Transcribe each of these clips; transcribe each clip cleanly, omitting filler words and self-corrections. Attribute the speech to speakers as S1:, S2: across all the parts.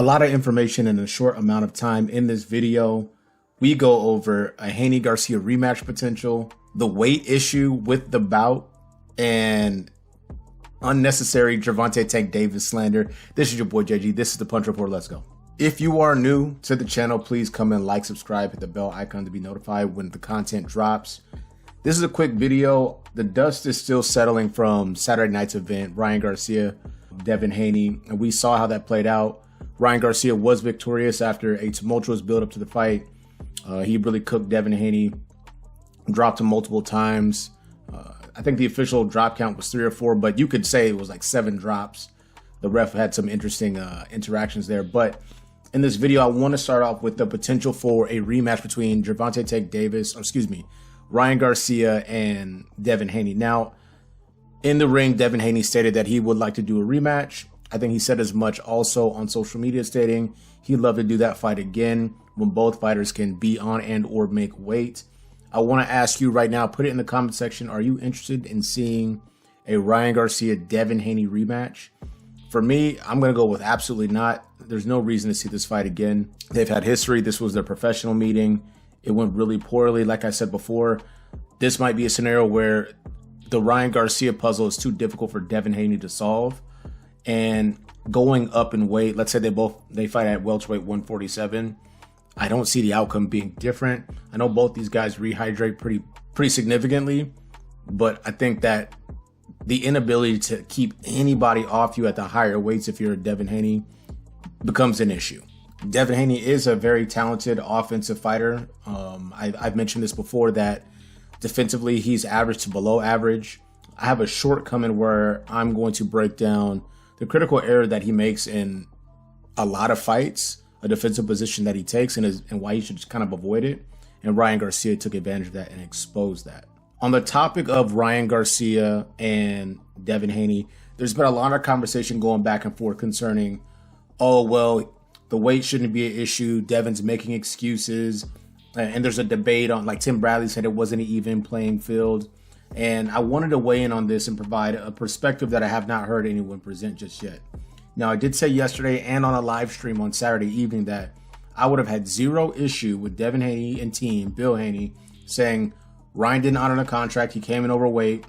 S1: A lot of information in a short amount of time. In this video, we go over a Haney Garcia rematch potential, the weight issue with the bout, and unnecessary Gervonta Tank Davis slander. This is your boy JG. This is the Punch Report. Let's go. If you are new to the channel, please come in, like, subscribe, hit the bell icon to be notified when the content drops. This is a quick video. The dust is still settling from Saturday night's event, Ryan Garcia, Devin Haney, and we saw how that played out. Ryan Garcia was victorious after a tumultuous build up to the fight. He really cooked Devin Haney, dropped him multiple times. I think the official drop count was 3 or 4, but you could say it was like 7 drops. The ref had some interesting interactions there. But in this video, I want to start off with the potential for a rematch between Gervonta Tank Davis, Ryan Garcia and Devin Haney. Now, in the ring, Devin Haney stated that he would like to do a rematch. I think he said as much also on social media, stating he'd love to do that fight again when both fighters can be on and or make weight. I want to ask you right now, put it in the comment section, are you interested in seeing a Ryan Garcia Devin Haney rematch? For me, I'm going to go with absolutely not. There's no reason to see this fight again. They've had history. This was their professional meeting. It went really poorly. Like I said before, this might be a scenario where the Ryan Garcia puzzle is too difficult for Devin Haney to solve. And going up in weight, let's say they fight at welterweight 147. I don't see the outcome being different. I know both these guys rehydrate pretty significantly, but I think that the inability to keep anybody off you at the higher weights if you're a Devin Haney becomes an issue. Devin Haney is a very talented offensive fighter. I've mentioned this before that defensively he's average to below average. I have a shortcoming where I'm going to break down the critical error that he makes in a lot of fights, a defensive position that he takes, and why he should just kind of avoid it. And Ryan Garcia took advantage of that and exposed that. On the topic of Ryan Garcia and Devin Haney, there's been a lot of conversation going back and forth concerning, oh, well, the weight shouldn't be an issue. Devin's making excuses. And there's a debate on, like Tim Bradley said, it wasn't an even playing field. And I wanted to weigh in on this and provide a perspective that I have not heard anyone present just yet. Now, I did say yesterday and on a live stream on Saturday evening that I would have had zero issue with Devin Haney and team, Bill Haney, saying Ryan didn't honor the contract, he came in overweight,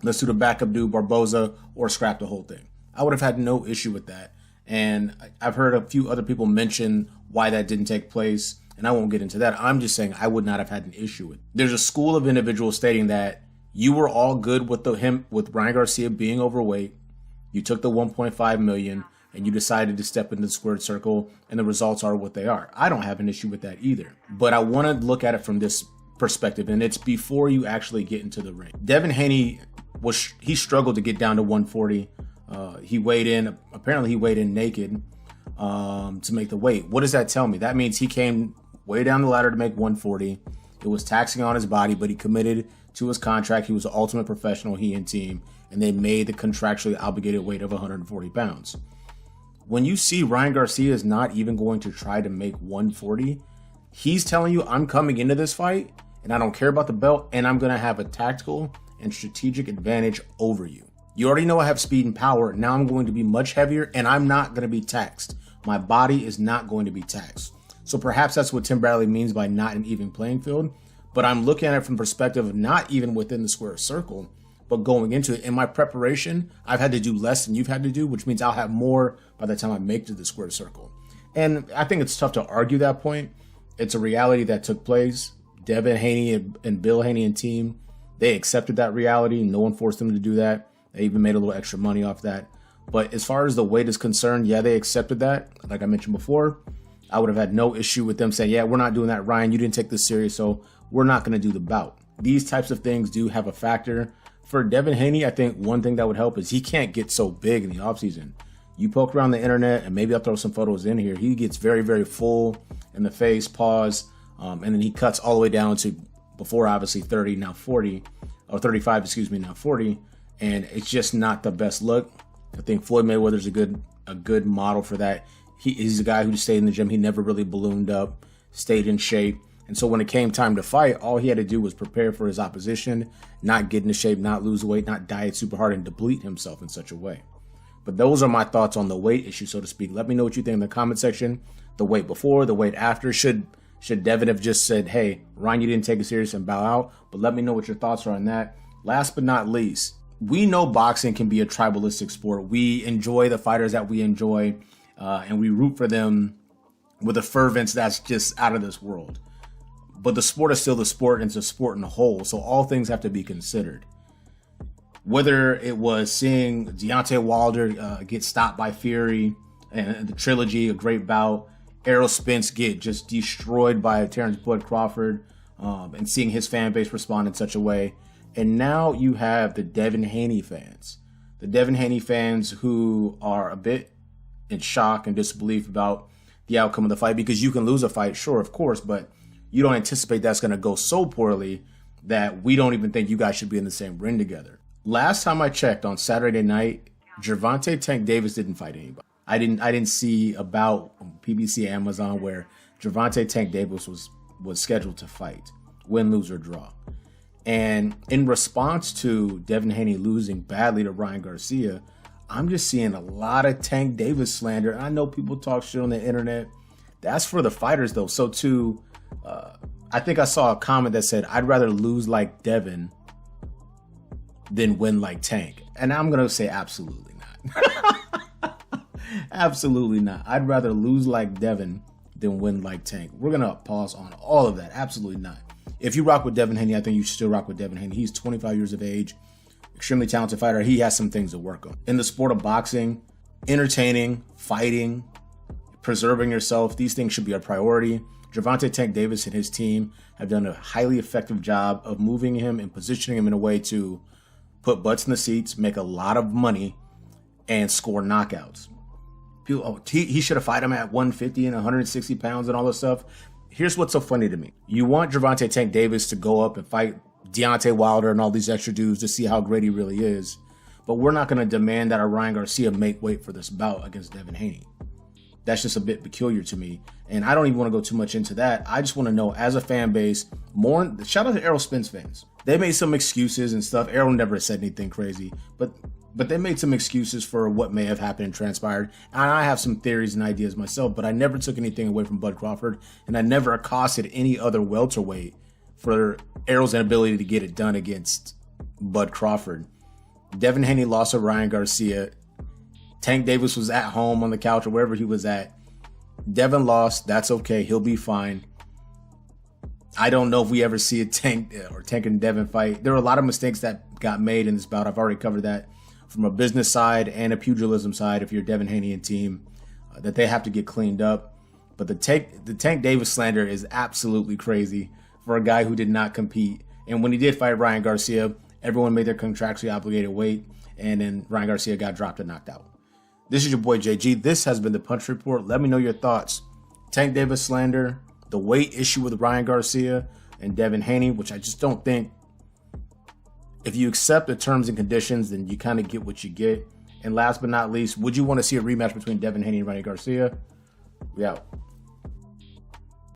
S1: let's do the backup dude, Barboza, or scrap the whole thing. I would have had no issue with that. And I've heard a few other people mention why that didn't take place, and I won't get into that. I'm just saying I would not have had an issue with it. There's a school of individuals stating that you were all good with with Ryan Garcia being overweight. You took the 1.5 million and you decided to step into the squared circle, and the results are what they are. I don't have an issue with that either. But I want to look at it from this perspective, and it's before you actually get into the ring. Devin Haney he struggled to get down to 140. He weighed in naked to make the weight. What does that tell me? That means he came way down the ladder to make 140. It was taxing on his body, but he committed to his contract. He was the ultimate professional, he and team, and they made the contractually obligated weight of 140 pounds. When you see Ryan Garcia is not even going to try to make 140, he's telling you, I'm coming into this fight and I don't care about the belt, and I'm going to have a tactical and strategic advantage over you. You already know I have speed and power. Now I'm going to be much heavier and I'm not going to be taxed. My body is not going to be taxed. So perhaps that's what Tim Bradley means by not an even playing field. But I'm looking at it from the perspective of not even within the square circle, but going into it. In my preparation, I've had to do less than you've had to do, which means I'll have more by the time I make to the square circle. And I think it's tough to argue that point. It's a reality that took place. Devin Haney and Bill Haney and team, they accepted that reality. No one forced them to do that. They even made a little extra money off that. But as far as the weight is concerned, yeah, they accepted that. Like I mentioned before, I would have had no issue with them saying, yeah, we're not doing that, Ryan. You didn't take this serious, so we're not going to do the bout. These types of things do have a factor. For Devin Haney, I think one thing that would help is he can't get so big in the offseason. You poke around the internet, and maybe I'll throw some photos in here. He gets very, very full in the face, paws, and then he cuts all the way down to before obviously 30, now 40, or 35, now 40. And it's just not the best look. I think Floyd Mayweather's a good model for that. He's a guy who stayed in the gym. He never really ballooned up, stayed in shape. And so when it came time to fight, all he had to do was prepare for his opposition, not get into shape, not lose weight, not diet super hard, and deplete himself in such a way. But those are my thoughts on the weight issue, so to speak. Let me know what you think in the comment section. The weight before, the weight after. Should Devin have just said, hey, Ryan, you didn't take it serious and bow out? But let me know what your thoughts are on that. Last but not least, we know boxing can be a tribalistic sport. We enjoy the fighters that we enjoy, and we root for them with a fervence that's just out of this world. But the sport is still the sport, and it's a sport in a whole, so all things have to be considered. Whether it was seeing Deontay Wilder get stopped by Fury, and the trilogy, a great bout, Errol Spence get just destroyed by Terrence Bud Crawford, and seeing his fan base respond in such a way. And now you have the Devin Haney fans. The Devin Haney fans who are a bit in shock and disbelief about the outcome of the fight, because you can lose a fight, sure, of course, but you don't anticipate that's going to go so poorly that we don't even think you guys should be in the same ring together. Last time I checked on Saturday night, Gervonta Tank Davis didn't fight anybody. I didn't see about PBC Amazon where Gervonta Tank Davis was scheduled to fight, win, lose, or draw. And in response to Devin Haney losing badly to Ryan Garcia, I'm just seeing a lot of Tank Davis slander. I know people talk shit on the internet. That's for the fighters, though. So too, I think I saw a comment that said, I'd rather lose like Devin than win like Tank. And I'm going to say absolutely not. Absolutely not. I'd rather lose like Devin than win like Tank. We're going to pause on all of that. Absolutely not. If you rock with Devin Haney, I think you should still rock with Devin Haney. He's 25 years of age, extremely talented fighter. He has some things to work on. In the sport of boxing, entertaining, fighting, preserving yourself, these things should be a priority. Gervonta Tank Davis and his team have done a highly effective job of moving him and positioning him in a way to put butts in the seats, make a lot of money, and score knockouts. People, he should have fought him at 150 and 160 pounds and all this stuff. Here's what's so funny to me. You want Gervonta Tank Davis to go up and fight Deontay Wilder and all these extra dudes to see how great he really is. But we're not going to demand that our Ryan Garcia make weight for this bout against Devin Haney. That's just a bit peculiar to me. And I don't even want to go too much into that. I just want to know, as a fan base, more. Shout out to Errol Spence fans. They made some excuses and stuff. Errol never said anything crazy. But they made some excuses for what may have happened and transpired. And I have some theories and ideas myself, but I never took anything away from Bud Crawford. And I never accosted any other welterweight for Errol's inability to get it done against Bud Crawford. Devin Haney lost to Ryan Garcia. Tank Davis was at home on the couch or wherever he was at. Devin lost. That's okay. He'll be fine. I don't know if we ever see a Tank and Devin fight. There were a lot of mistakes that got made in this bout. I've already covered that from a business side and a pugilism side. If you're Devin Haney and team, that they have to get cleaned up. But the Tank Davis slander is absolutely crazy for a guy who did not compete. And when he did fight Ryan Garcia, everyone made their contractually obligated weight, and then Ryan Garcia got dropped and knocked out. This is your boy JG. This has been the Punch Report. Let me know your thoughts. Tank Davis slander, the weight issue with Ryan Garcia and Devin Haney, which I just don't think. If you accept the terms and conditions, then you kind of get what you get. And last but not least, would you want to see a rematch between Devin Haney and Ryan Garcia? We out.